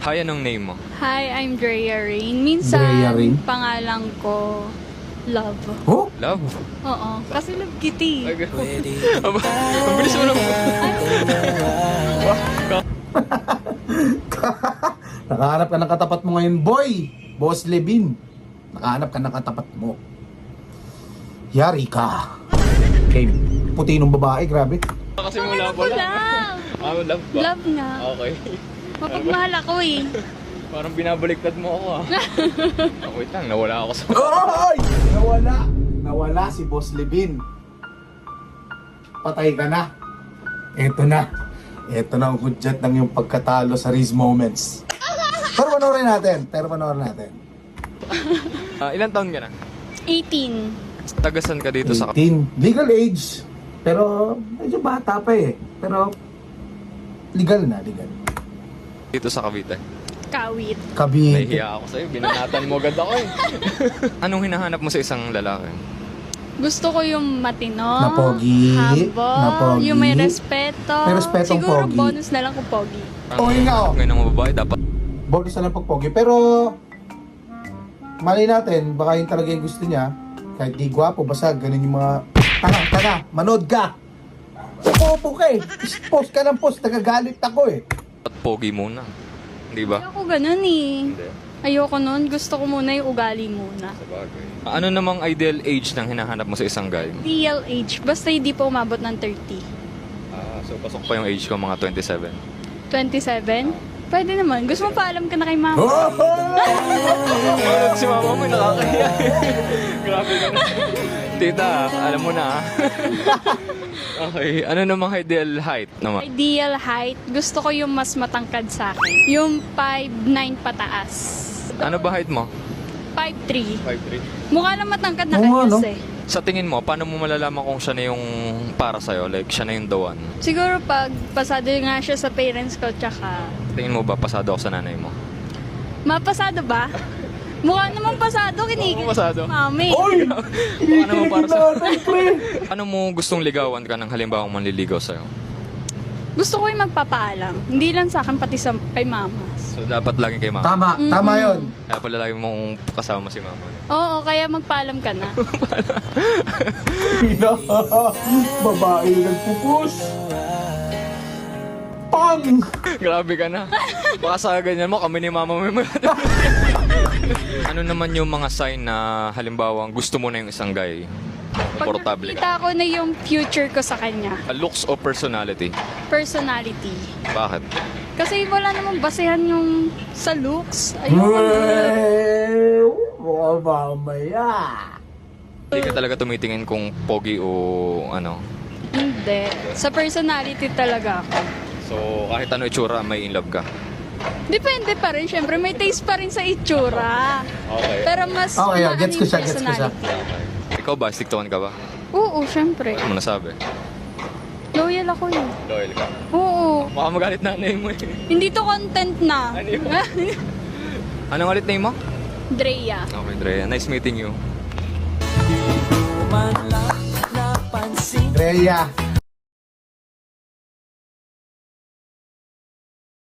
Hi, anong name mo? Hi, I'm Drea Rain. Minsan, Drea Rain? pangalan ko, Love. Oh? Love? Oo, kasi Love Kitty. Ang bilis mo naman. Nakahanap ka ng katapat mo ngayon, boy! Boss Levin. Nakahanap ka ng katapat mo. Yari ka. Okay, puti nung babae, grabe. Kasi mo Pangalan ko love. Love. Love ba? Love nga. Okay. Mapagmahal ako eh. Parang binabaliktad mo ako Wait lang, nawala ako sa... Oy! Nawala si Boss Levin. Patay ka na. Eto na ang hudyat ng iyong pagkatalo sa Riz Moments. Pero panoorin natin. Ilan taon ka na? 18. Tagasan ka dito sa... 18. Legal age. Pero medyo bata pa eh. Pero legal na. Dito sa Cavite. Kawit. Cavite. Nahihiya ako sa'yo, binanatan mo agad ako Anong hinahanap mo sa isang lalaki? Gusto ko yung matino, Na pogi. humble, Na pogi. yung may respeto. May respetong Siguro pogi. bonus na lang kung pogi. Pogi nga oh. Ngayon ng mga babae, dapat... Bonus na lang pagpogi. Pero mali natin, baka yun talaga yung gusto niya. Kahit di gwapo, basta ganun yung mga... Tanga, manood ka! Popo ka eh! Post ka ng post, nagagalit ako eh. At pogi muna. Di ba? Ayoko ganun eh. Hindi. Ayoko nun. Gusto ko muna yung ugali muna. Sabagay. Ano namang ideal age ng hinahanap mo sa isang guy? DLH. Basta hindi pa umabot ng 30. So pasok pa yung age ko, mga 27. 27? Pwede naman. Gusto mo paalam ka na kay mama? Si mama mo, nakakahiya. Grabe ka na. Tita, alam mo na Okay, ano namang ideal height naman? Ideal height. Gusto ko yung mas matangkad sa akin. Yung 5'9 pataas. Ano ba height mo? 5'3. 5'3". Mukha lang matangkad na Oo nga, kanyas no? eh. Sa tingin mo, paano mo malalaman kung siya na yung para sa'yo? Like, siya na yung the one? Siguro pag pasado nga siya sa parents ko, tsaka... Tingin mo ba pasado ako sa nanay mo? Mapasado ba? Mukha naman pasado, kinigil. Oo, pasado. Mami. Oy! Baka naman para sa... natin, pre! Ano mo gustong ligawan ka ng halimbawa manliligaw sa'yo? Gusto ko yung magpapaalam. Hindi lang sa akin, pati sa kay mama. So, dapat laging kay mama. Tama yun. Kaya pala lagi mong kasama si mama. Oo, kaya magpaalam ka na. Babae nagpupus. Pang! Grabe ka na. Baka sa ganyan mo, kami ni mama mo. Ano naman yung mga sign na halimbawa gusto mo na yung isang guy? Pag Komportable nakita ka? ko na yung future ko sa kanya, Looks o personality? personality. Bakit? Kasi wala namang basehan yung sa looks. Ayoko. Mukhang mamaya. Hindi ka talaga tumitingin kung pogi o ano? Hindi. Sa personality talaga ako. So, kahit ano itsura, may in love ka? Depende pa rin. Siyempre, may taste pa rin sa itsura. Okay. Pero mas Okay, maano gets ko yung siya, gets ko siya. personality. Ikaw ba, stick to one ka ba? Oo, siyempre. Ano mo nasabi? Loyal ako eh. Loyal ka. Oo. Baka magalit nanay mo Hindi to content na. Ano yun? Anong ulit name mo? Drea. Okay, Drea. Nice meeting you. Rhea,